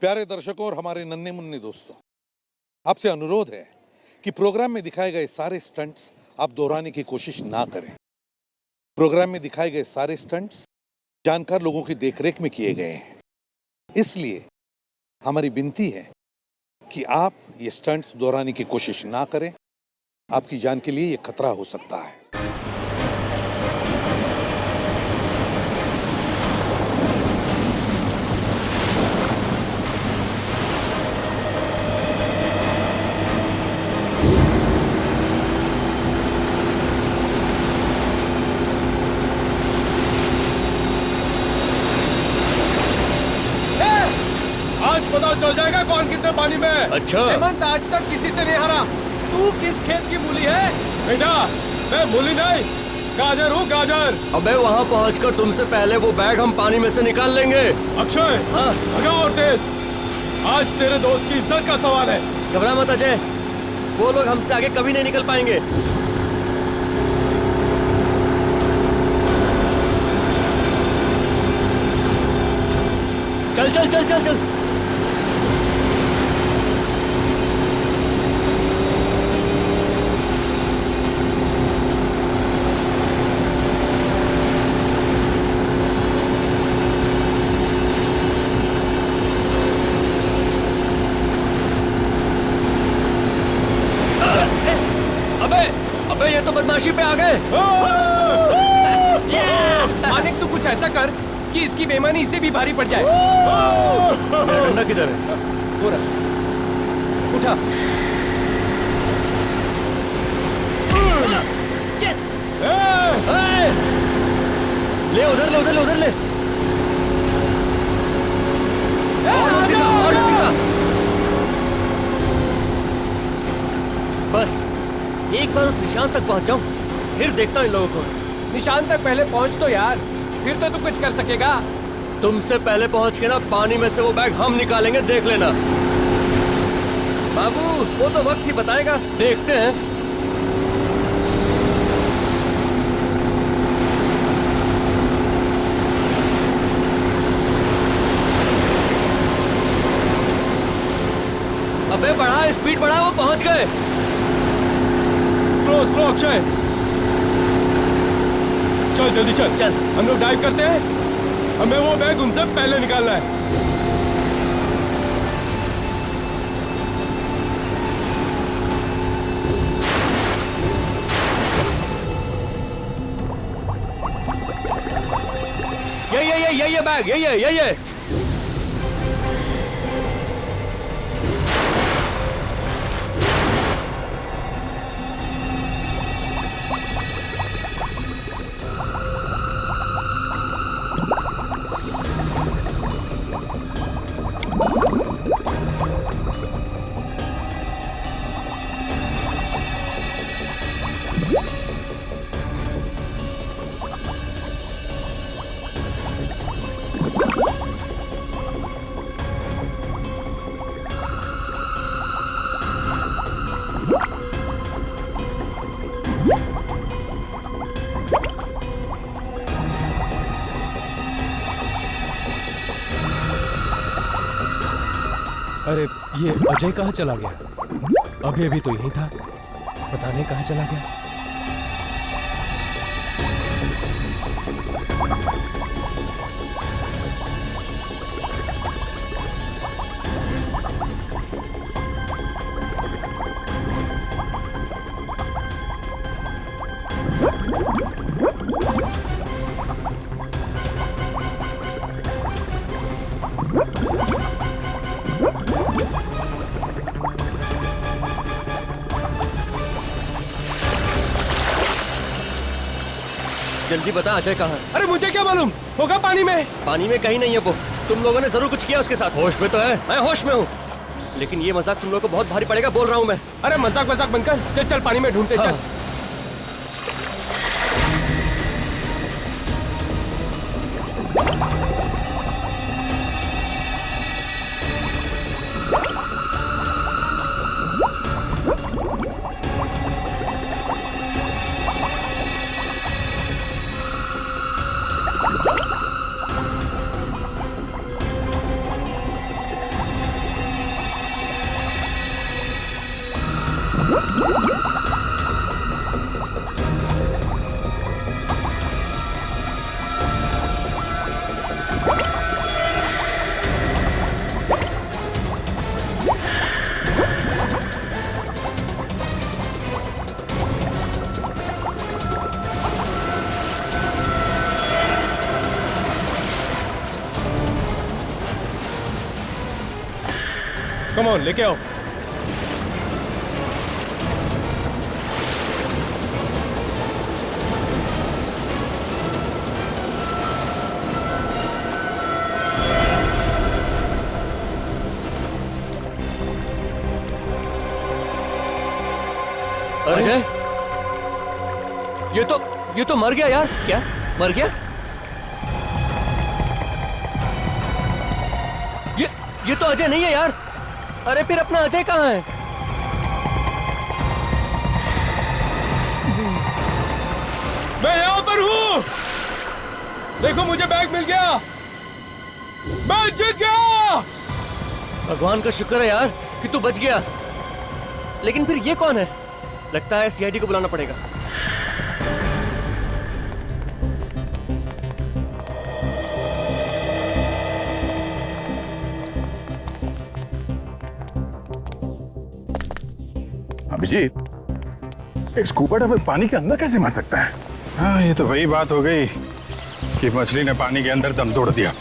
प्यारे दर्शकों और हमारे नन्हे मुन्ने दोस्तों, आपसे अनुरोध है कि प्रोग्राम में दिखाए गए सारे स्टंट्स आप दोहराने की कोशिश ना करें। प्रोग्राम में दिखाए गए सारे स्टंट्स जानकार लोगों की देखरेख में किए गए हैं, इसलिए हमारी विनती है कि आप ये स्टंट्स दोहराने की कोशिश ना करें। आपकी जान के लिए ये खतरा हो सकता है। पता चल जाएगा कौन कितने पानी में है। अच्छा हेमंत आज तक किसी से नहीं हारा। तू किस खेत की मूली है? बेटा मैं मूली नहीं, गाजर हूँ गाजर। अबे वहाँ पहुँचकर तुमसे पहले वो बैग हम पानी में से निकाल लेंगे। अक्षय हाँ भगाओ और तेज, आज तेरे दोस्त की इज्जत का सवाल है। घबरा मत अजय, वो लोग हमसे आगे कभी नहीं निकल पाएंगे। चल चल चल चल चल। अबे ये तो बदमाशी पे आ गए। मानिक तू कुछ ऐसा कर कि इसकी बेईमानी इसे भी भारी पड़ जाए। मेरा डंडा किधर है? वो रहा। उठा। यस! ले उधर ले उधर ले उधर ले। और सीधा। बस एक बार उस निशान तक पहुंच जाऊं, फिर देखता हूं इन लोगों को। निशान तक पहले पहुंच तो यार, फिर तो तू कुछ कर सकेगा। तुमसे पहले पहुंच के ना पानी में से वो बैग हम निकालेंगे, देख लेना। बाबू वो तो वक्त ही बताएगा, देखते हैं। अबे बढ़ा स्पीड बढ़ा, वो पहुंच गए। स्लो स्लो अक्षय, चल जल्दी चल चल। हम लोग डाइव करते हैं, हमें वो बैग उनसे पहले निकालना है। ये बैग ये अरे ये अजय कहाँ चला गया? अभी अभी तो यहीं था, पता नहीं कहाँ चला गया। जल्दी बता अजय कहाँ है? अरे मुझे क्या मालूम, होगा पानी में। पानी में कहीं नहीं है वो। तुम लोगों ने जरूर कुछ किया उसके साथ। होश में तो है? मैं होश में हूँ, लेकिन ये मजाक तुम लोगों को बहुत भारी पड़ेगा, बोल रहा हूँ मैं। अरे मजाक मजाक बंद कर, चल चल पानी में ढूंढते। हाँ। चल कम ऑन, लेके आओ। अजय, ये तो मर गया यार। क्या मर गया? ये तो अजय नहीं है यार। अरे फिर अपना अजय कहाँ है? मैं यहाँ पर हूँ। देखो मुझे बैग मिल गया। मैं जीत गया। भगवान का शुक्र है यार कि तू बच गया। लेकिन फिर ये कौन है? लगता है सीआईडी को बुलाना पड़ेगा। अभिजीत, एक स्कूबा डाइवर पानी के अंदर कैसे मर सकता है? हाँ, ये तो वही बात हो गई कि मछली ने पानी के अंदर दम तोड़ दिया।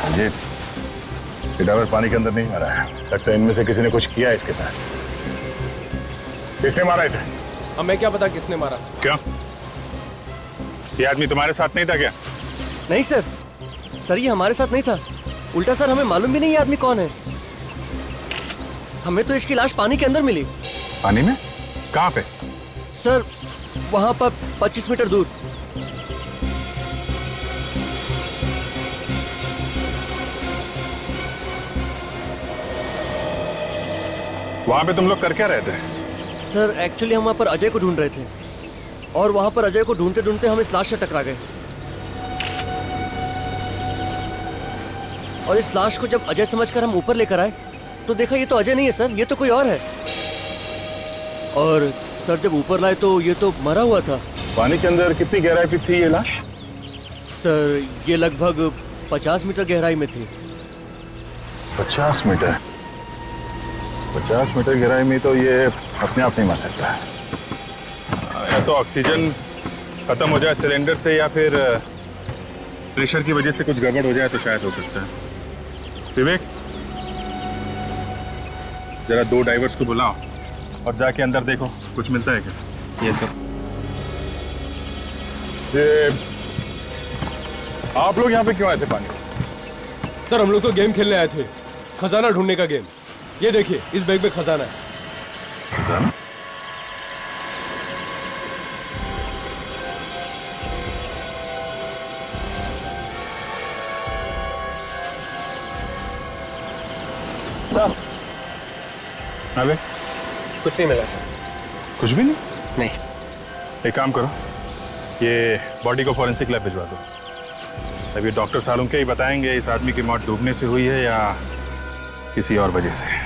अभिजीत, ये डाइवर पानी के अंदर नहीं आ रहा है। लगता है इनमें से किसी ने कुछ किया है इसके साथ। किसने मारा इसे? हमें क्या पता किसने मारा। क्यों? ये आदमी तुम्हारे साथ नहीं था क्या? नहीं सर, ये हमारे साथ नहीं था। उल्टा सर, हमें मालूम भी नहीं ये आदमी कौन है। हमें तो इसकी लाश पानी के अंदर मिली। पानी में? कहाँ पे? सर, वहां पर 25 मीटर दूर। वहां पे तुम लोग कर क्या रहे थे? सर, एक्चुअली हम वहां पर अजय को ढूंढ रहे थे और वहां पर अजय को ढूंढते ढूंढते हम इस लाश से टकरा गए। और इस लाश को जब अजय समझकर हम ऊपर लेकर आए तो देखा ये तो अजय नहीं है सर, ये तो कोई और है। और सर, जब ऊपर लाए तो ये तो मरा हुआ था। पानी के अंदर कितनी गहराई पे थी ये लाश? सर, ये लगभग 50 मीटर गहराई में थी। 50 मीटर? 50 मीटर गहराई में तो ये अपने आप नहीं मर सकता है। या तो ऑक्सीजन खत्म हो जाए सिलेंडर से, या फिर प्रेशर की वजह से कुछ गड़बड़ हो जाए तो शायद हो सकता है। विवेक, जरा 2 डाइवर्स को बुलाओ और जाके अंदर देखो कुछ मिलता है क्या। ये सर। ये आप लोग यहाँ पे क्यों आए थे पानी? सर, हम लोग तो गेम खेलने आए थे, खजाना ढूंढने का गेम। ये देखिए, इस बैग में खजाना है। खजाना? अबे कुछ नहीं मिला सर। कुछ भी नहीं? नहीं। एक काम करो, ये बॉडी को फॉरेंसिक लैब भिजवा दो। अब ये डॉक्टर सालुंके ही बताएंगे इस आदमी की मौत डूबने से हुई है या किसी और वजह से।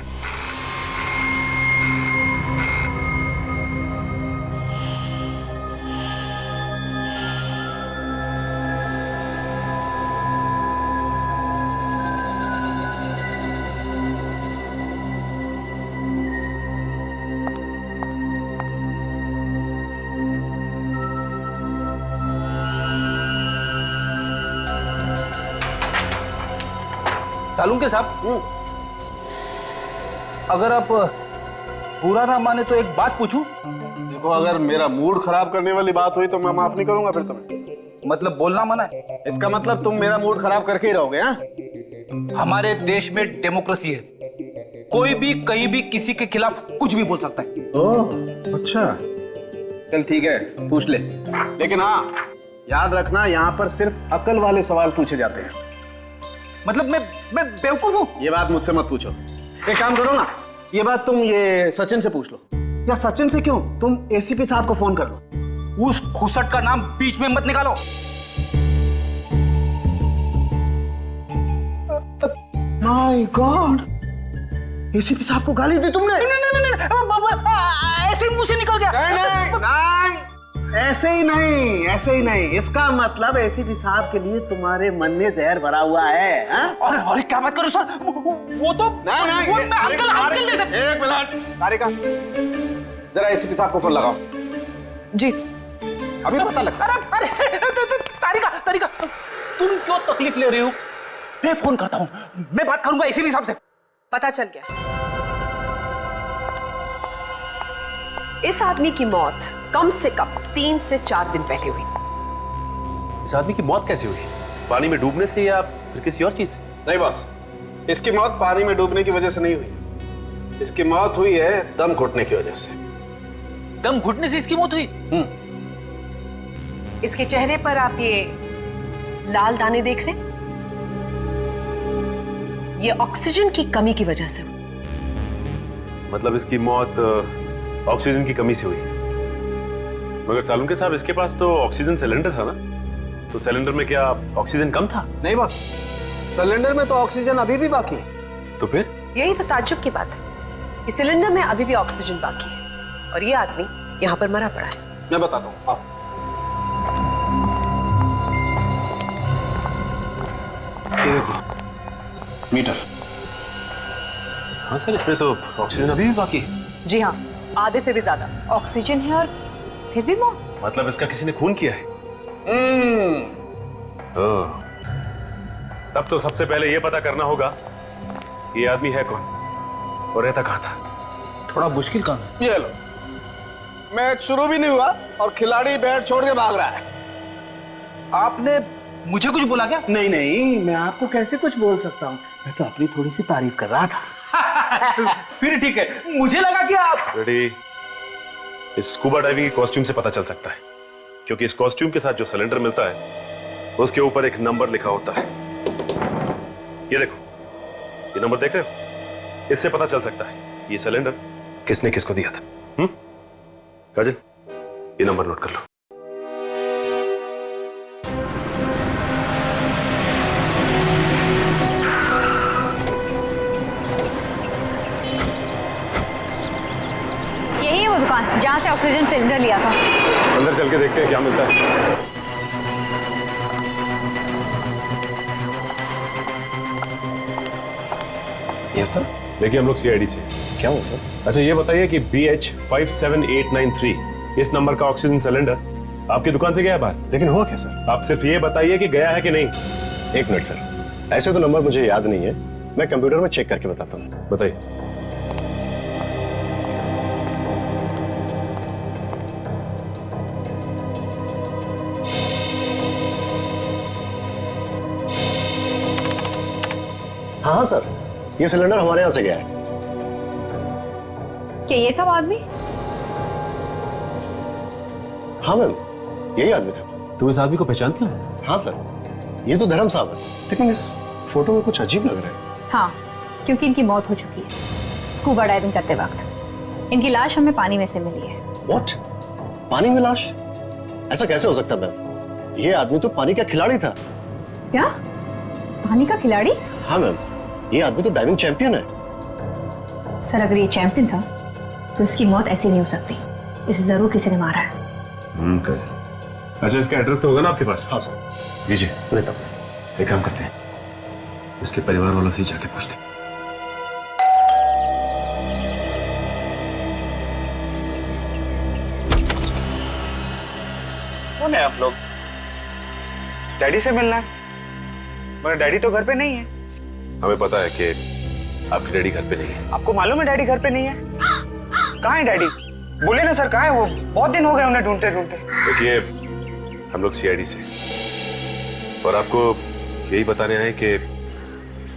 सालुंके साहब, अगर आप बुरा ना माने तो एक बात पूछूं? देखो, अगर मेरा मूड खराब करने वाली बात हुई तो मैं माफ नहीं करूंगा फिर तुम्हें। मतलब बोलना मना है? इसका मतलब तुम मेरा मूड खराब करके ही रहोगे? हाँ, हमारे देश में डेमोक्रेसी है, कोई भी कहीं भी किसी के खिलाफ कुछ भी बोल सकता है। ओह अच्छा, चल ठीक है, पूछ ले। लेकिन हाँ, याद रखना, यहाँ पर सिर्फ अकल वाले सवाल पूछे जाते हैं। मतलब मैं बेवकूफ हूँ? ये बात मुझसे मत पूछो। एक काम करो ना, ये बात तुम ये सचिन से पूछ लो। या सचिन से क्यों, तुम एसीपी साहब को फोन कर लो। उस खुसट का नाम बीच में मत निकालो। माय गॉड, एसीपी साहब को गाली दी तुमने? नहीं, ऐसे मुंह से निकल गया। नहीं, ऐसे ही नहीं, ऐसे ही नहीं। इसका मतलब एसीपी साहब के लिए तुम्हारे मन में जहर भरा हुआ है। अरे अरे क्या बात करो सर, वो तो नहीं, वो मैं अंकल जैसे। एक मिनट तारिका, जरा एसीपी साहब को फोन लगाओ। जी अभी पता लगता। अरे तारिका तुम क्यों तकलीफ ले रही हो? मैं फोन करता हूँ, मैं बात करूंगा एसीपी साहब से। पता चल गया, इस आदमी की मौत कम से कम 3 से 4 दिन पहले हुई। इस आदमी की मौत कैसे हुई? पानी में डूबने से या फिर किसी और चीज से? नहीं बॉस, इसकी मौत पानी में डूबने की वजह से नहीं हुई। इसकी मौत हुई है दम घुटने की वजह से। दम घुटने से इसकी मौत हुई? इसके चेहरे पर आप ये लाल दाने देख रहे हैं, ये ऑक्सीजन की कमी की वजह से हुई। मतलब इसकी मौत ऑक्सीजन की कमी से हुई। मगर सालुंके साहब, इसके पास तो ऑक्सीजन सिलेंडर था ना, तो सिलेंडर में क्या ऑक्सीजन कम था? नहीं बॉस, सिलेंडर में तो ऑक्सीजन अभी भी बाकी है। तो फिर? यही तो ताज्जुब की बात है, इस सिलेंडर में अभी भी ऑक्सीजन बाकी है और ये आदमी यहाँ पर मरा पड़ा है। मैं बताता हूँ, आओ। ये देखो मीटर। हाँ सर, इसमें तो ऑक्सीजन अभी भी बाकी है। जी हाँ, आधे से भी ज्यादा ऑक्सीजन है और फिर भी मौत। मतलब इसका किसी ने खून किया है। ओह, तब तो सबसे पहले यह पता करना होगा ये आदमी है कौन और रहता कहाँ था। थोड़ा मुश्किल काम है। ये लो, मैच शुरू भी नहीं हुआ और खिलाड़ी बैट छोड़ के भाग रहा है। आपने मुझे कुछ बोला क्या? नहीं नहीं, मैं आपको कैसे कुछ बोल सकता हूँ, मैं तो अपनी थोड़ी सी तारीफ कर रहा था। फिर ठीक है, मुझे लगा कि आप रेडी। इस स्कूबा डाइविंग के कॉस्ट्यूम से पता चल सकता है, क्योंकि इस कॉस्ट्यूम के साथ जो सिलेंडर मिलता है उसके ऊपर एक नंबर लिखा होता है। ये देखो, ये नंबर देख रहे हो? इससे पता चल सकता है ये सिलेंडर किसने किसको दिया था। काजल, ये नंबर नोट कर लो। यही है वो दुकान जहाँ से ऑक्सीजन सिलेंडर लिया था। अंदर चल के देखते हैं क्या मिलता है। Yes sir. देखिए, हम लोग सीआईडी से। क्या हुआ सर? अच्छा, ये बताइए कि BH57893 इस नंबर का ऑक्सीजन सिलेंडर आपकी दुकान से गया है बाहर? लेकिन हुआ क्या सर? आप सिर्फ ये बताइए कि गया है कि नहीं। एक मिनट सर, ऐसे तो नंबर मुझे याद नहीं है, मैं कंप्यूटर में चेक करके बताता हूँ। बताइए। हाँ हाँ सर, ये सिलेंडर हमारे यहाँ से गया है। क्या ये था वो आदमी? हाँ मैम, यही आदमी था। तुम इस आदमी को पहचानते हो? हाँ सर, ये तो धर्म साहब है, लेकिन इस फोटो में कुछ अजीब लग रहा है। हाँ, क्योंकि इनकी मौत हो चुकी है स्कूबा डाइविंग करते वक्त। इनकी लाश हमें पानी में से मिली है। व्हाट? पानी में लाश? ऐसा कैसे हो सकता है मैम? ये आदमी तो पानी का खिलाड़ी था। क्या? पानी का खिलाड़ी? हाँ मैम, ये आदमी तो डाइविंग चैंपियन है। सर, अगर ये चैंपियन था तो इसकी मौत ऐसी नहीं हो सकती, इसे जरूर किसी ने मारा है। अच्छा, इसका एड्रेस तो होगा ना आपके पास? हाँ सर। लीजिए, लेता हूँ सर। एक काम करते हैं, इसके परिवार वालों से ही जाके पूछते हैं। कौन है आप लोग? डैडी से मिलना है, मगर डैडी तो घर पे नहीं है। हमें पता है कि आपकी डैडी घर पे नहीं है। आपको मालूम है डैडी घर पे नहीं है? कहाँ है डैडी? बोले ना सर, कहाँ है वो? बहुत दिन हो गए उन्हें ढूंढते ढूंढते। देखिए, हम लोग सीआईडी से और आपको यही बताने आए कि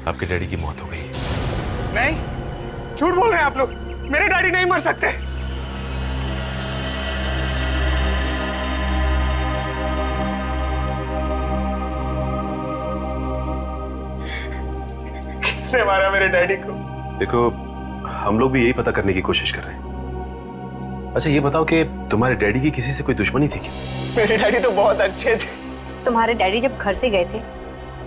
आपके डैडी की मौत हो गई। नहीं, झूठ बोल रहे हैं आप लोग, मेरे डैडी नहीं मर सकते। किसने मारा मेरे डैडी को? देखो, हम लोग भी यही पता करने की कोशिश कर रहे हैं। अच्छा, ये बताओ कि तुम्हारे डैडी की किसी से कोई दुश्मनी थी क्या? मेरे डैडी तो बहुत अच्छे थे। तुम्हारे डैडी जब घर से गए थे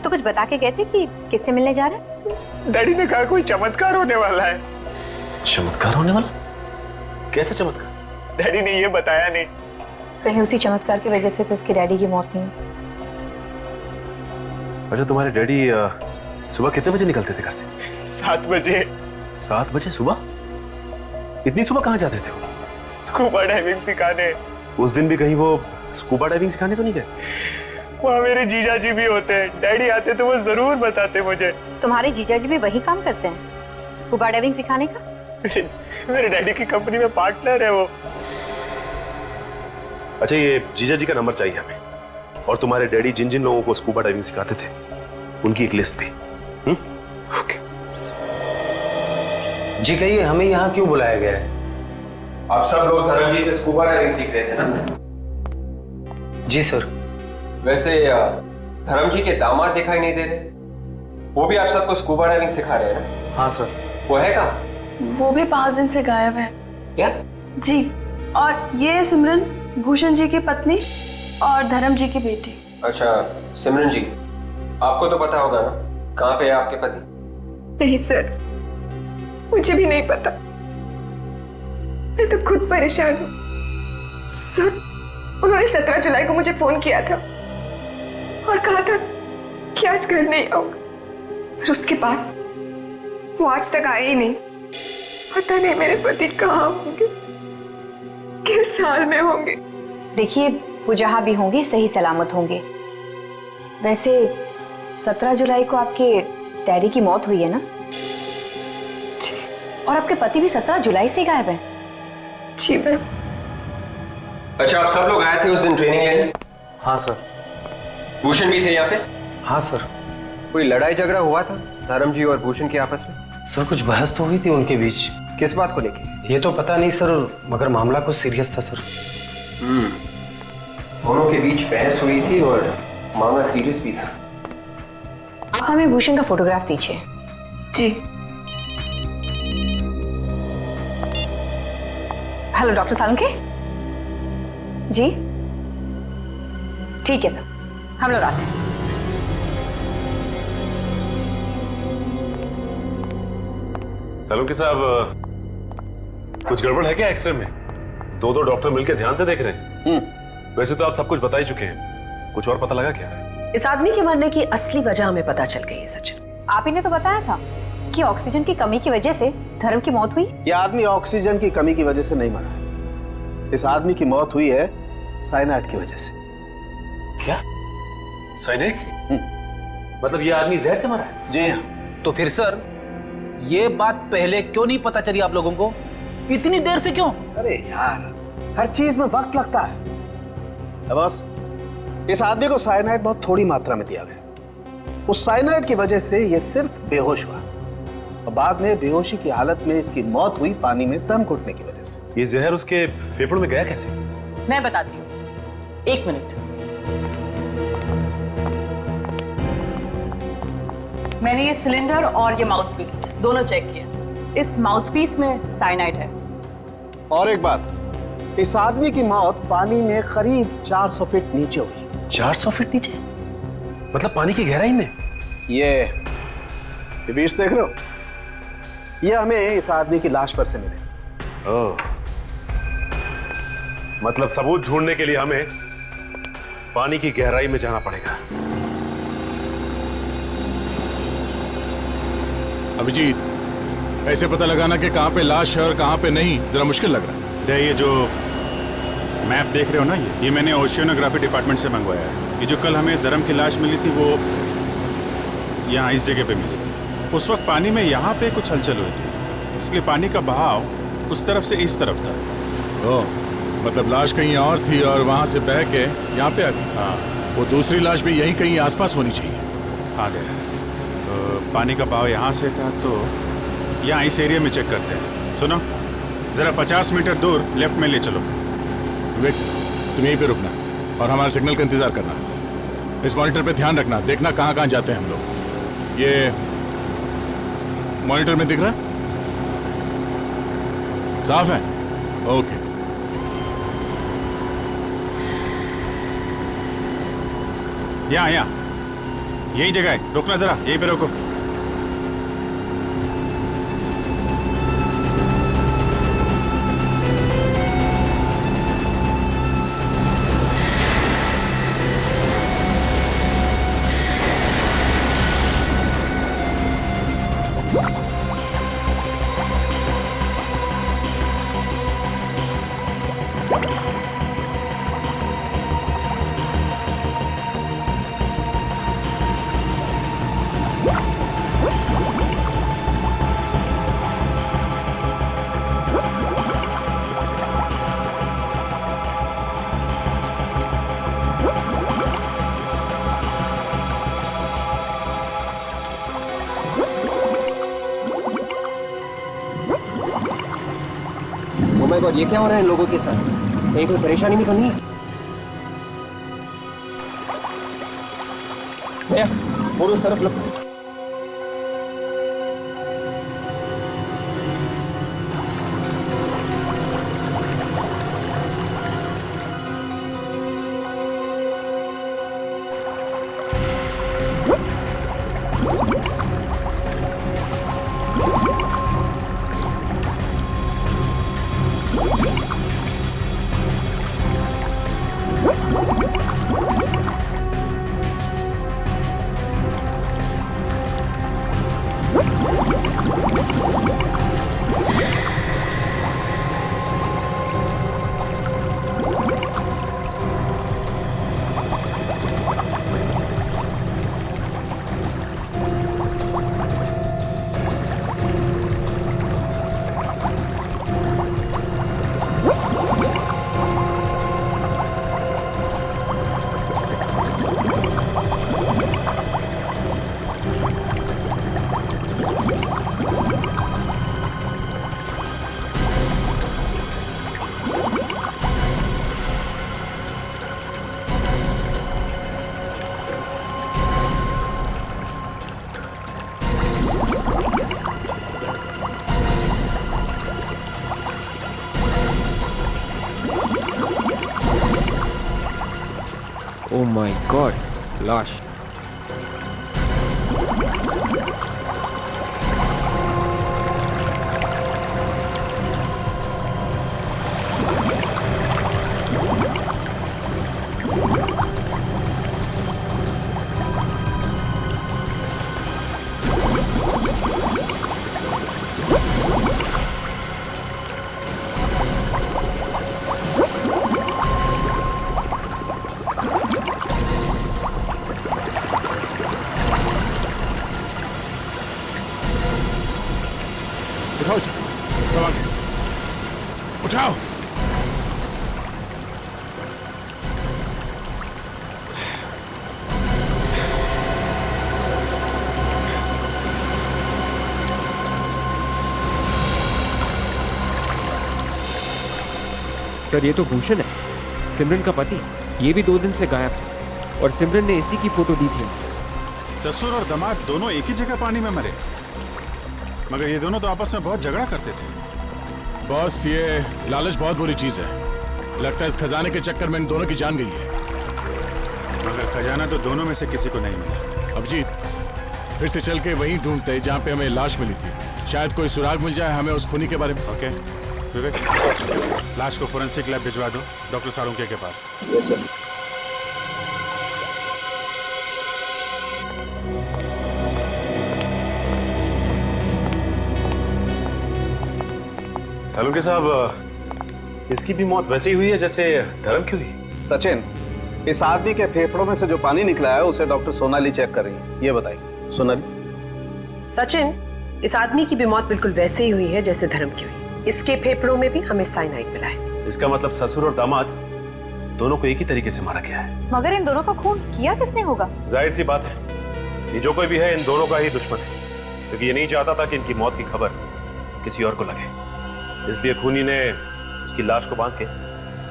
तो कुछ बता के गए थे कि किससे मिलने जा रहे हैं? डैडी ने कहा कोई चमत्कार होने वाला है। चमत्कार होने वाला? कैसा चमत्कार? डैडी ने ये बताया नहीं, कहीं उसी चमत्कार की वजह से तो उसके डैडी की मौत नहीं हुई। अच्छा, तुम्हारे डैडी सुबह कितने बजे निकलते थे घर से? 7 बजे। 7 बजे सुबह? इतनी सुबह कहाँ जाते थे वो? स्कूबा डाइविंग सिखाने। उस दिन भी कहीं वो स्कूबा डाइविंग सिखाने तो नहीं गए? वहाँ मेरे जीजा जी भी होते हैं, डैडी आते तो वो जरूर बताते मुझे। तुम्हारे जीजा जी भी वही काम करते हैं, स्कूबा डाइविंग सिखाने का? मेरे डैडी की कंपनी में पार्टनर है वो। अच्छा, ये जीजा जी का नंबर चाहिए हमें, और तुम्हारे डैडी जिन जिन लोगों को स्कूबा डाइविंग सिखाते थे उनकी एक लिस्ट भी। ओके। जी कहिए, हमें यहाँ क्यों बुलाया गया है? आप सब लोग धर्म जी से स्कूबा डाइविंग सीख रहे थे ना? जी सर। वैसे धर्म जी के दामाद दिखाई नहीं दे रहे, वो भी आप सबको स्कूबा डाइविंग सिखा रहे हैं ना? हाँ सर। वो है कहाँ? वो भी 5 दिन से गायब है। क्या? जी, और ये सिमरन भूषण जी की पत्नी और धर्म जी की बेटी। अच्छा सिमरन जी, आपको तो पता होगा ना कहाँ पे है आपके पति? नहीं सर, मुझे भी नहीं पता। मैं तो खुद परेशान हूँ सर। उन्होंने 17 जुलाई को मुझे फोन किया था और कहा था कि आज घर नहीं आऊंगा, और उसके बाद वो आज तक आए ही नहीं। पता नहीं मेरे पति कहाँ होंगे, किस हाल में होंगे। देखिए, वो जहाँ भी होंगे सही सलामत होंगे। वैसे 17 जुलाई को आपके डैडी की मौत हुई है ना? जी। और आपके पति भी 17 जुलाई से गायब हैं। जी मैम। अच्छा, आप सब लोग आए थे उस दिन ट्रेनिंग लेने? हाँ सर। भूषण भी थे यहाँ पे? हाँ सर। कोई लड़ाई झगड़ा हुआ था धर्म जी और भूषण के आपस में? सर कुछ बहस तो हुई थी उनके बीच। किस बात को लेके? ये तो पता नहीं सर, मगर मामला कुछ सीरियस था सर। दोनों के बीच बहस हुई थी और मामला सीरियस भी था। आप हमें भूषण का फोटोग्राफ दीजिए। जी। हेलो डॉक्टर सालुंके जी। ठीक है सर, हम लोग आते हैं। सालुंके साहब, कुछ गड़बड़ है क्या एक्सरे में? 2 डॉक्टर मिलकर ध्यान से देख रहे हैं। वैसे तो आप सब कुछ बता ही चुके हैं, कुछ और पता लगा क्या? इस आदमी के मरने की असली वजह हमें पता चल गई है सचिन। आप ही ने तो बताया था कि ऑक्सीजन की कमी की वजह से धर्म की मौत हुई। यह आदमी ऑक्सीजन की कमी की वजह से नहीं मरा है। इस आदमी की मौत हुई है साइनाइड की वजह से। क्या? साइनाइड से? मतलब ये आदमी जहर से मरा है? जी हाँ। तो फिर सर, ये बात पहले क्यों नहीं पता चली आप लोगों को? इतनी देर से क्यों? अरे यार, हर चीज में वक्त लगता है। बॉस, इस आदमी को साइनाइड बहुत थोड़ी मात्रा में दिया गया। उस साइनाइड की वजह से ये सिर्फ बेहोश हुआ और बाद में बेहोशी की हालत में इसकी मौत हुई पानी में दम घुटने की वजह से। ये जहर उसके फेफड़ों में गया कैसे? मैं बताती हूँ, 1 मिनट। मैंने ये सिलेंडर और ये माउथपीस दोनों चेक किए। इस माउथपीस में साइनाइड है। और एक बात, इस आदमी की मौत पानी में करीब 400 फीट नीचे हुई। 400 फीट नीचे? मतलब पानी की गहराई में? ये बीच देख रहे हो? ये हमें इस आदमी की लाश पर से मिले। ओह, मतलब सबूत ढूंढने के लिए हमें पानी की गहराई में जाना पड़ेगा। अभिजीत, ऐसे पता लगाना कि कहाँ पे लाश है और कहाँ पे नहीं, जरा मुश्किल लग रहा है। ये जो मैप देख रहे हो ना, ये मैंने ओशियोनोग्राफी डिपार्टमेंट से मंगवाया है। ये जो कल हमें धर्म की लाश मिली थी वो यहाँ इस जगह पे मिली थी। उस वक्त पानी में यहाँ पे कुछ हलचल हुई थी, इसलिए पानी का बहाव उस तरफ से इस तरफ था। ओह, मतलब लाश कहीं और थी और वहाँ से बह के यहाँ पे आ गई। हाँ, वो दूसरी लाश भी यहीं कहीं आसपास होनी चाहिए। आ गया। तो पानी का बहाव यहाँ से था, तो यहाँ इस एरिया में चेक करते हैं। सुनो, जरा 50 मीटर दूर लेफ्ट में ले चलो। विवेक, तुम यहीं पे रुकना और हमारे सिग्नल का इंतजार करना। इस मॉनिटर पे ध्यान रखना, देखना कहाँ कहाँ जाते हैं हम लोग। ये मॉनिटर में दिख रहा है? साफ है? ओके। यहाँ यही जगह है, रुकना जरा, यहीं पे रुको। ये क्या हो रहा है इन लोगों के साथ? कहीं कोई परेशानी भी तो नहीं है? भैया बोलो Surf low. Oh my God, लाश। उठाओ सवाल उठाओ। सर ये तो भूषण है, सिमरन का पति। ये भी 2 दिन से गायब थे और सिमरन ने इसी की फोटो दी थी। ससुर और दामाद दोनों एक ही जगह पानी में मरे, मगर ये दोनों तो आपस में बहुत झगड़ा करते थे। बॉस, ये लालच बहुत बुरी चीज है। लगता है इस खजाने के चक्कर में इन दोनों की जान गई है। मगर खजाना तो दोनों में से किसी को नहीं मिला। अभिजीत, फिर से चल के वहीं ढूंढते हैं जहाँ पे हमें लाश मिली थी। शायद कोई सुराग मिल जाए हमें उस खूनी के बारे में। ओके विवेक, लाश को फोरेंसिक लैब भिजवा दो डॉक्टर सालुंके के पास। सालुंके साहब, इसकी भी मौत वैसे ही हुई है जैसे धर्म की हुई। सचिन, इस आदमी के फेफड़ों में से जो पानी निकला है उसे डॉक्टर सोनाली चेक कर रही है। ये बताइए सोनाली। सचिन, इस आदमी की भी मौत बिल्कुल वैसे ही हुई है जैसे धर्म की हुई। इसके फेफड़ों में भी हमें साइनाइड मिला है। इसका मतलब ससुर और दामाद दोनों को एक ही तरीके से मारा गया है। मगर इन दोनों का खून किया किसने होगा? जाहिर सी बात है, ये जो कोई भी है इन दोनों का ही दुश्मन है, क्योंकि ये नहीं चाहता था कि इनकी मौत की खबर किसी और को लगे। इसलिए खूनी ने उसकी लाश को बांध के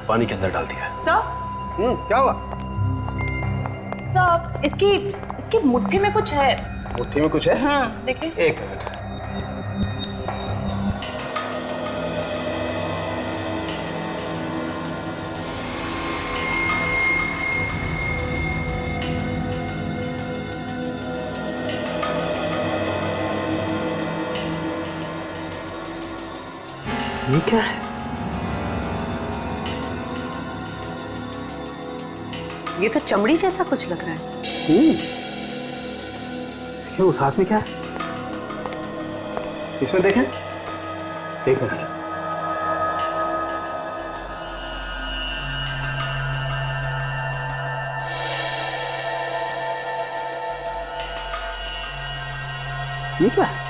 पानी के अंदर डाल दिया। सर, क्या हुआ? सर, इसकी मुट्ठी में कुछ है। मुट्ठी में कुछ है? हाँ, देखिए। एक मिनट। ये क्या है? ये तो चमड़ी जैसा कुछ लग रहा है। क्यों, उस हाथ में क्या है? इसमें देखें। एक मिनट। ये क्या है?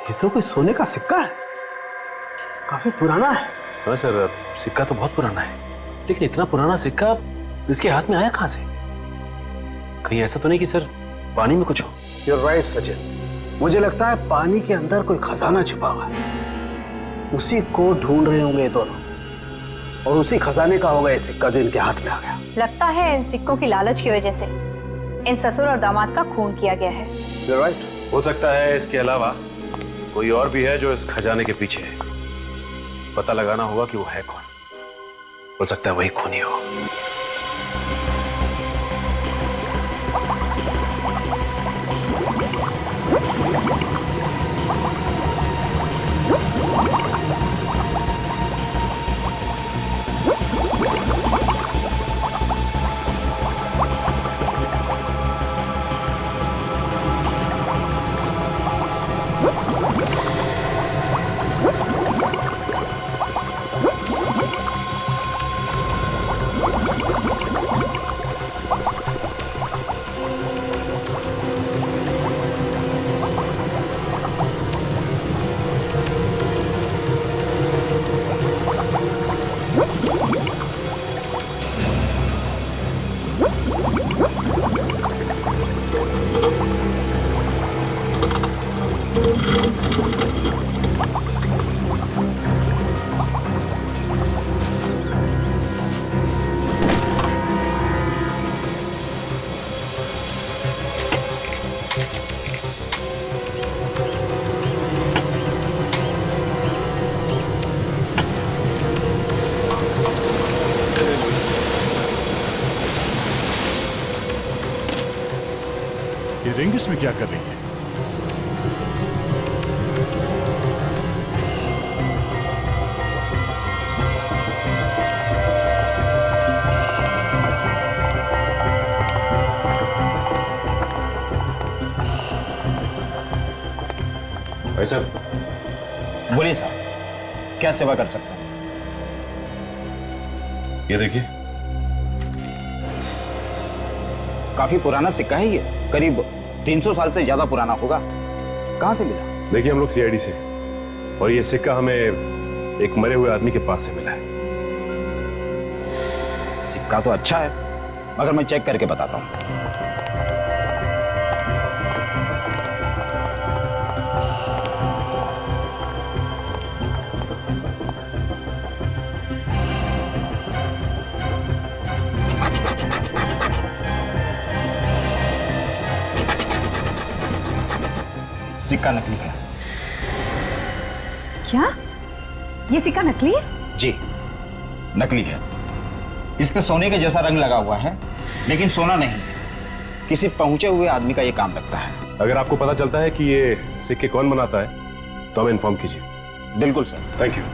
ये तो कोई सोने का सिक्का है, काफी पुराना है। हाँ सर, सिक्का तो बहुत पुराना है, लेकिन इतना पुराना सिक्का इसके हाथ में आया कहाँ से? कहीं ऐसा तो नहीं कि सर पानी में कुछ हो? You're right, Sachin. मुझे लगता है पानी के अंदर कोई खजाना छुपा हुआ है, उसी को ढूंढ रहे होंगे ये दोनों, और उसी खजाने का होगा ये सिक्का जो इनके हाथ में आ गया। लगता है इन सिक्कों की लालच की वजह से इन ससुर और दामाद का खून किया गया है। You're right. हो सकता है इसके अलावा कोई और भी है जो इस खजाने के पीछे है। पता लगाना होगा कि वो है कौन। हो सकता है वही खूनी हो। ये रिंग इसमें क्या कर रही है? भाई साहब, बोलिए साहब, क्या सेवा कर सकते हैं? ये देखिए। काफी पुराना सिक्का है ये, करीब 300 साल से ज्यादा पुराना होगा। कहां से मिला? देखिए, हम लोग सीआईडी से, और ये सिक्का हमें एक मरे हुए आदमी के पास से मिला है। सिक्का तो अच्छा है, मगर मैं चेक करके बताता हूं। सिक्का नकली है। क्या ये सिक्का नकली है? जी, नकली है। इस पे सोने के जैसा रंग लगा हुआ है, लेकिन सोना नहीं है। किसी पहुंचे हुए आदमी का ये काम लगता है। अगर आपको पता चलता है कि ये सिक्के कौन बनाता है तो हमें इन्फॉर्म कीजिए। बिल्कुल सर। Thank you.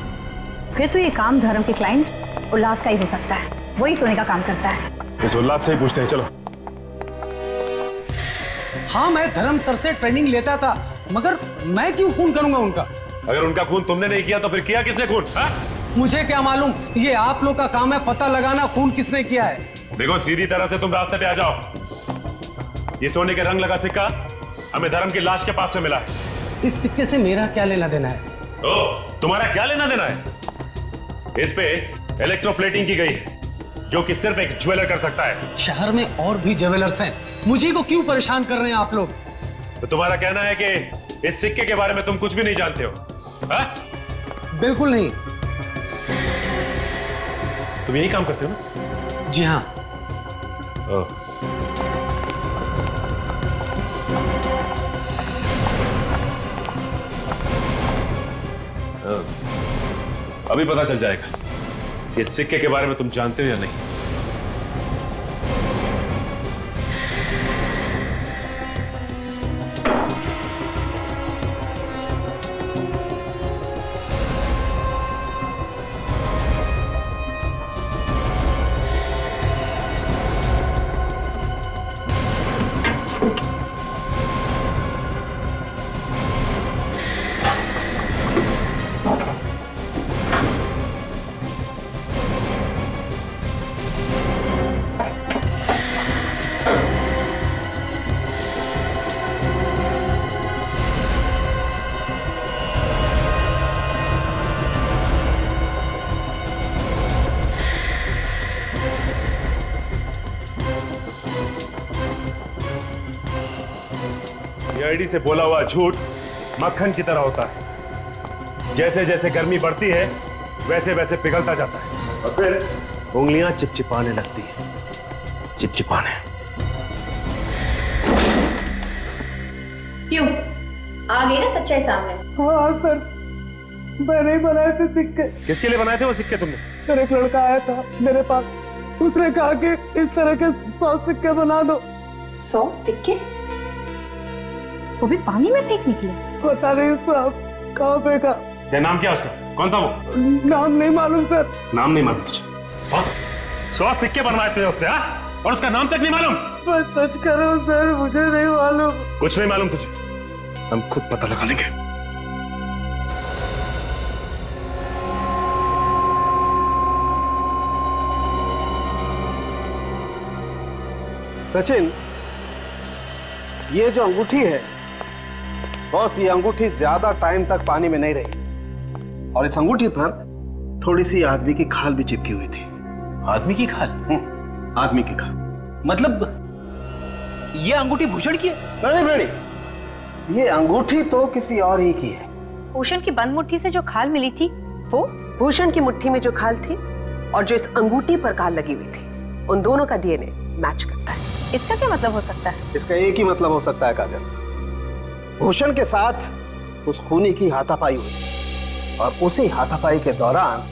फिर तो ये काम धर्म के क्लाइंट उल्लास का ही हो सकता है, वही सोने का काम करता है। इस उल्लास से ही पूछते हैं, चलो। हाँ, मैं धर्म सर से ट्रेनिंग लेता था, मगर मैं क्यों खून करूंगा उनका? अगर उनका खून तुमने नहीं किया तो फिर किया किसने खून? मुझे क्या मालूम, ये आप लोग का काम है पता लगाना खून किसने किया है। देखो, सीधी तरह से तुम रास्ते पे आ जाओ। ये सोने के रंग लगा सिक्का हमें धर्म की लाश के पास से मिला है। इस सिक्के से मेरा क्या लेना देना है? तुम्हारा क्या लेना देना है? इस पे इलेक्ट्रोप्लेटिंग की गई है, जो कि सिर्फ एक ज्वेलर कर सकता है। शहर में और भी ज्वेलर्स हैं, मुझे को क्यों परेशान कर रहे हैं आप लोग? तो तुम्हारा कहना है कि इस सिक्के के बारे में तुम कुछ भी नहीं जानते हो? बिल्कुल नहीं। तुम यही काम करते हो ना? जी हाँ। अभी पता चल जाएगा कि इस सिक्के के बारे में तुम जानते हो या नहीं। सीआईडी से बोला हुआ झूठ मक्खन की तरह होता है। जैसे जैसे गर्मी बढ़ती है वैसे वैसे पिघलता जाता है और फिर उंगलियां चिपचिपाने लगती है। चिपचिपाने। क्यों? आ गई ना सच्चाई सामने? हाँ सर, मैंने ही बनाए थे सिक्के। किसके लिए बनाए थे वो सिक्के तुमने? सर एक लड़का आया था मेरे पास, उसने कहा कि इस तरह के 100 सिक्के बना दो। 100 सिक्के? वो भी पानी में फेंक निकले? पता नहीं साहब, कहाँ फेंका। क्या नाम क्या उसका? कौन था वो? नाम नहीं मालूम सर। नाम नहीं मालूम तुझे? 100 सिक्के बनवाए थे उससे, हाँ? और उसका नाम तक नहीं मालूम? मैं सच कर रहा हूँ सर, मुझे नहीं मालूम। कुछ नहीं मालूम तुझे? हम खुद पता लगा लेंगे। सचिन, ये जो अंगूठी है बॉस, ये अंगूठी ज्यादा टाइम तक पानी में नहीं रही और इस अंगूठी पर थोड़ी सी आदमी की खाल भी चिपकी हुई थी। आदमी की खाल? आदमी की खाल। मतलब ये अंगूठी भूषण की है? नहीं फ्रेंडी, ये अंगूठी तो किसी और ही की है। भूषण की बंद मुट्ठी से जो खाल मिली थी वो? भूषण की मुट्ठी में जो खाल थी और जो इस अंगूठी पर खाल लगी हुई थी, उन दोनों का डीएनए मैच करता है। इसका क्या मतलब हो सकता है? इसका एक ही मतलब हो सकता है काजल, भूषण के साथ उस खूनी की हाथापाई हुई और उसी हाथापाई के दौरान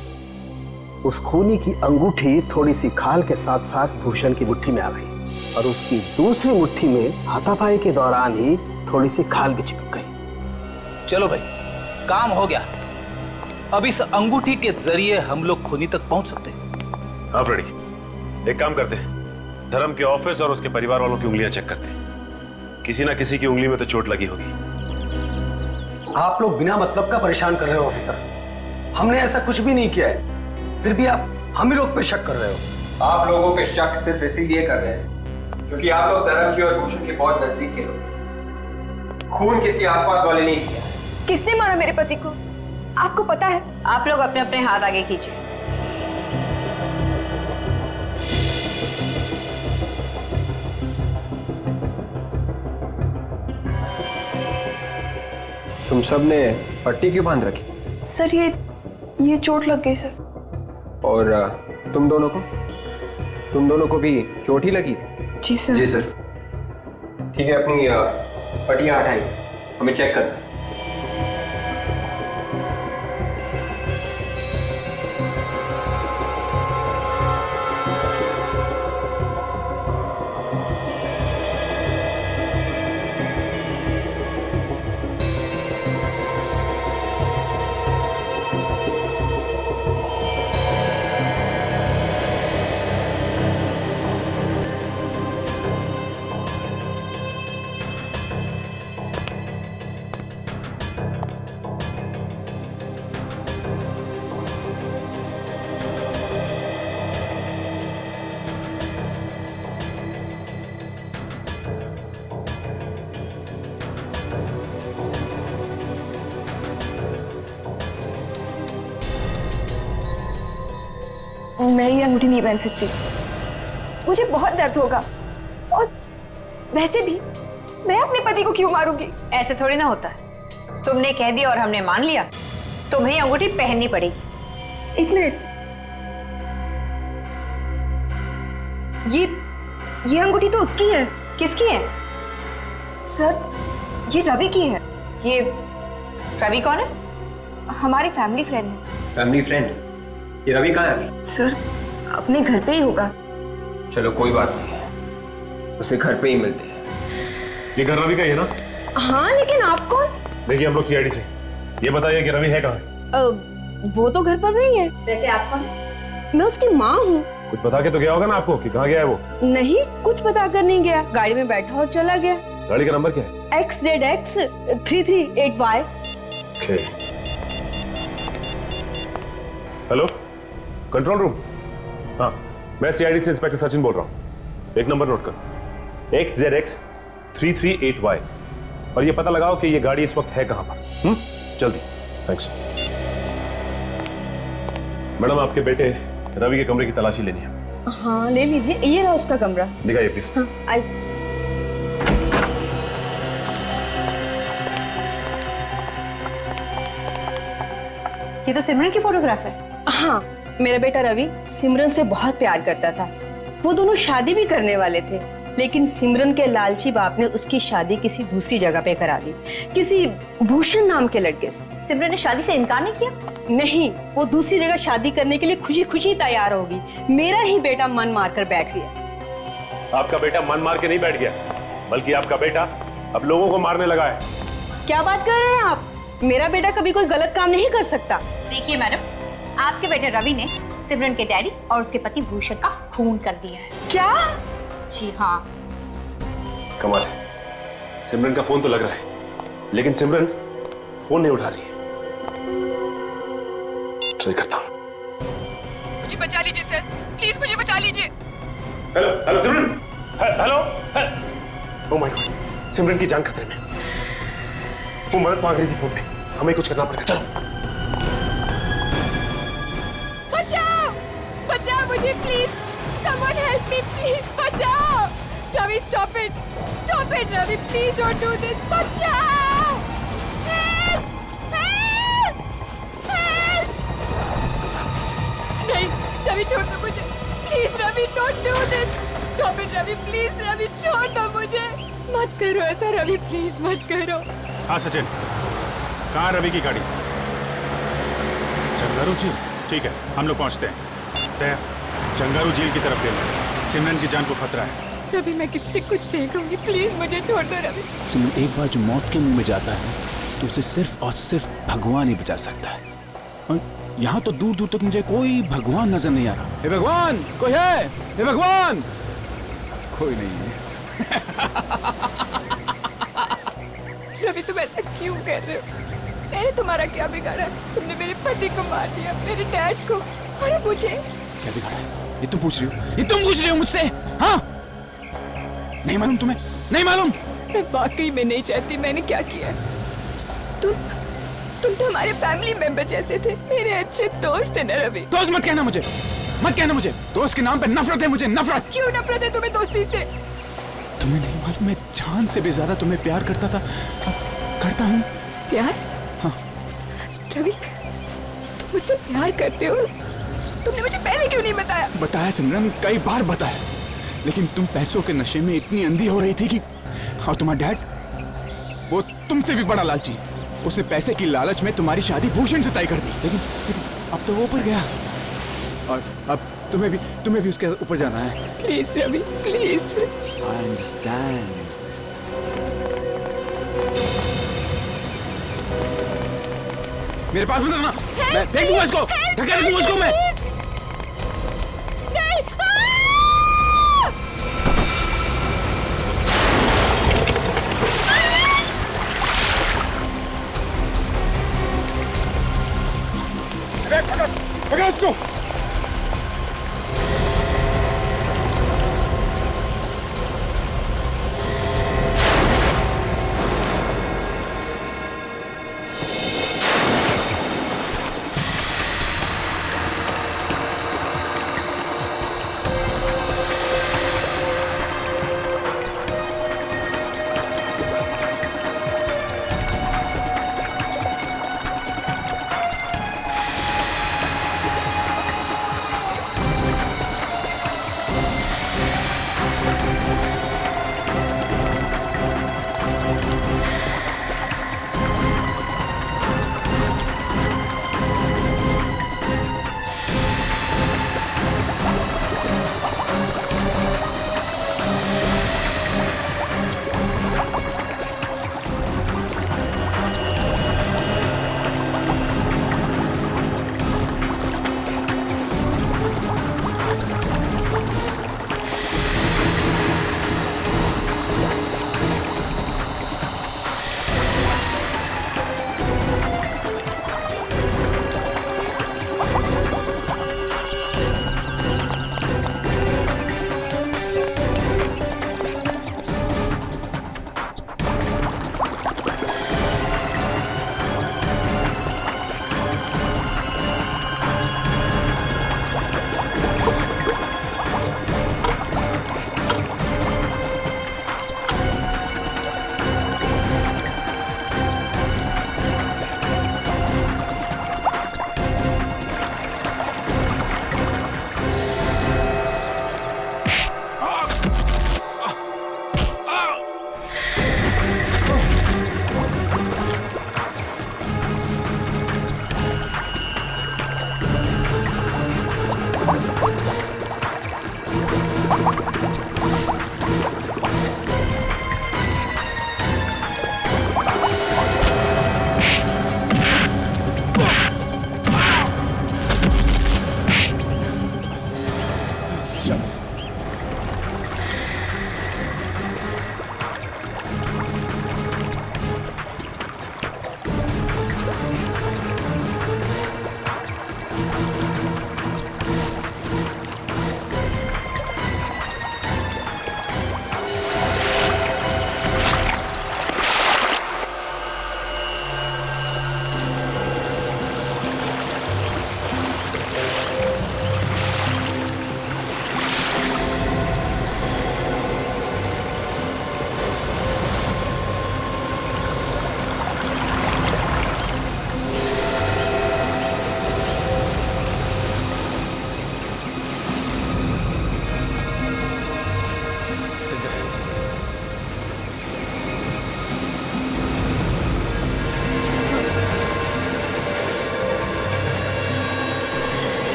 उस खूनी की अंगूठी थोड़ी सी खाल के साथ साथ भूषण की मुट्ठी में आ गई और उसकी दूसरी मुट्ठी में हाथापाई के दौरान ही थोड़ी सी खाल भी चिपक गई। चलो भाई, काम हो गया। अब इस अंगूठी के जरिए हम लोग खूनी तक पहुंच सकते हैं। हाँ फ्रेडी, एक काम करते हैं, धर्म के ऑफिस और उसके परिवार वालों की उंगलियां चेक करते हैं। किसी ना किसी की उंगली में तो चोट लगी होगी। आप लोग बिना मतलब का परेशान कर रहे हो ऑफिसर। हमने ऐसा कुछ भी नहीं किया है, फिर भी आप हम ही लोग पे शक कर रहे हो। आप लोगों के शक सिर्फ इसीलिए कर रहे हैं क्योंकि आप लोग धर्म की और भूषण के बहुत नजदीक के लोग। खून किसी आसपास वाले नहीं किया। किसने मारा मेरे पति को? आपको पता है? आप लोग अपने अपने हाथ आगे कीजिए। तुम सब ने पट्टी क्यों बांध रखी? सर ये चोट लग गई सर। और तुम दोनों को भी चोट ही लगी थी? जी सर। जी सर। ठीक है, अपनी पट्टियां हटाइए, हमें चेक करना है। मैं ये अंगूठी नहीं पहन सकती, मुझे बहुत दर्द होगा। और वैसे भी मैं अपने पति को क्यों मारूंगी? ऐसे थोड़ी ना होता है। तुमने कह दिया और हमने मान लिया, तुम्हें अंगूठी पहननी पड़ेगी। एक मिनट, ये अंगूठी तो उसकी है। किसकी है? सर, ये रवि की है। ये रवि कौन है? हमारी फैमिली फ्रेंड है। Family friend? ये रवि कहाँ है? सर, अपने घर पे ही होगा। चलो कोई बात नहीं, उसे घर पे ही मिलते हैं। ये घर रवि का ही है ना? हाँ, लेकिन आप कौन? देखिए हम लोग सीआईडी से। ये बताइए कि रवि है कहाँ? वो तो घर पर नहीं है। वैसे आप कौन? मैं उसकी माँ हूँ। कुछ बता के तो गया होगा ना आपको कि कहाँ गया है वो? नहीं, कुछ बता कर नहीं गया, गाड़ी में बैठा और चला गया। गाड़ी का नंबर क्या है? XZX 338Y। Hello, control room. हाँ, मैं सीआईडी से इंस्पेक्टर सचिन बोल रहा हूँ। एक नंबर नोट कर, XZX 338Y, और ये पता लगाओ कि ये गाड़ी इस वक्त है कहां पर। जल्दी। थैंक्स। मैडम, आपके बेटे रवि के कमरे की तलाशी लेनी है। हाँ, ले लीजिए, ये रहा उसका कमरा। दिखाइए प्लीज। हाँ, आई। ये तो सिमरन की फोटोग्राफ है। हाँ, मेरा बेटा रवि सिमरन से बहुत प्यार करता था। वो दोनों शादी भी करने वाले थे, लेकिन सिमरन के लालची बाप ने उसकी शादी किसी दूसरी जगह पे करा दी, किसी भूषण नाम के लड़के से। सिमरन ने शादी से इनकार नहीं किया? नहीं, वो दूसरी जगह शादी करने के लिए खुशी खुशी तैयार होगी। मेरा ही बेटा मन मार कर बैठ गया। आपका बेटा मन मार के नहीं बैठ गया, बल्कि आपका बेटा अब लोगों को मारने लगा है। क्या बात कर रहे हैं आप? मेरा बेटा कभी कोई गलत काम नहीं कर सकता। देखिए मैडम, आपके बेटे रवि ने सिमरन के डैडी और उसके पति भूषण का खून कर दिया है। क्या? जी हाँ। कमाल है, सिमरन का फोन तो लग रहा है, लेकिन सिमरन फोन नहीं उठा रही है। ट्राई करता हूं। मुझे बचा लीजिए सर, प्लीज मुझे बचा लीजिए। Hello hello Simran, hello. Oh my God, Simran की जान खतरे में। वो मदद मांग रही थी फोन पे, हमें कुछ करना पड़ेगा। चलो बचाओ, बचाओ मुझे please, someone help me please, बचाओ। Ravi stop it Ravi, please don't do this, बचाओ। Help help help. नहीं रवि, छोड़ दो मुझे please. Ravi don't do this, stop it Ravi, please Ravi, छोड़ दो मुझे। मत करो ऐसा रवि, प्लीज मत करो। हाँ सचिन, कहाँ रवि की गाड़ी? चंगारू झील, ठीक है, हम लोग पहुंचते हैं। तय चंगारू झील की तरफ ले लो, सिमरन की जान को खतरा है। रवि मैं किससे कुछ नहीं कहूंगी, प्लीज मुझे छोड़ दो रवि। सिमरन, एक बार जो मौत के मुंह में जाता है तो उसे सिर्फ और सिर्फ भगवान ही बचा सकता है। और यहाँ तो दूर दूर तक मुझे कोई भगवान नजर नहीं आ रहा। हे भगवान, कोई है? हे भगवान, कोई नहीं है। रवि तुम ऐसा क्यों कर रहे हो? मैंने तुम्हारा क्या बिगाड़ा? तुमने मेरे पति को मार दिया, मेरे डैड को, और मुझे। क्या बिगाड़ा है? ये तुम पूछ रही हो? ये तुम पूछ रही हो मुझसे? हाँ? नहीं मालूम तुम्हें? नहीं मालूम? मैं वाकई में नहीं चाहती मैंने क्या किया। तुम तो हमारे फैमिली मेंबर जैसे थे, मेरे अच्छे दोस्त थे ना रवि। दोस्त मत कहना मुझे, मत कहना मुझे। दोस्त के नाम पे नफरत है मुझे, नफरत। क्यों नफरत है तुम्हें दोस्ती से? तुम्हें नहीं मालूम, मैं जान से भी ज्यादा तुम्हें प्यार करता था, करता हूँ। प्यार? हाँ। रवि, तुम मुझसे प्यार करते हो? तुमने मुझे पहले क्यों नहीं बताया? बताया सिमरन, कई बार बताया, लेकिन तुम पैसों के नशे में इतनी अंधी हो रही थी कि। और तुम्हारा डैड, वो तुमसे भी बड़ा लालची, उसने पैसे की लालच में तुम्हारी शादी भूषण से तय कर दी। लेकिन अब तो वो ऊपर गया, और अब तुम्हें भी उसके ऊपर जाना है। Please Ravi, please. I understand. मेरे पास मत आना, मैं फेंक दूंगा इसको, धक्का दूंगा इसको मैं। नहीं। पकड़ इसको।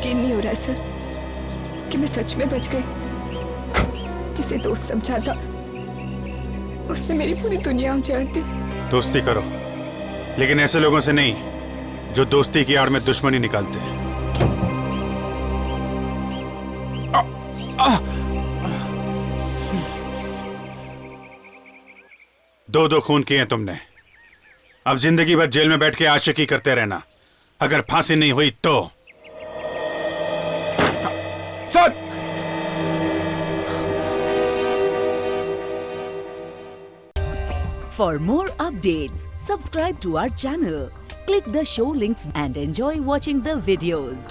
यकीन नहीं हो रहा है सर कि मैं सच में बच गई। जिसे दोस्त समझा था उसने मेरी पूरी दुनिया उजाड़ दी। दोस्ती करो, लेकिन ऐसे लोगों से नहीं जो दोस्ती की आड़ में दुश्मनी निकालते हैं। दो खून किए तुमने, अब जिंदगी भर जेल में बैठ के आशिकी करते रहना। अगर फांसी नहीं हुई तो। Sir, For more updates, subscribe to our channel, click the show links and enjoy watching the videos.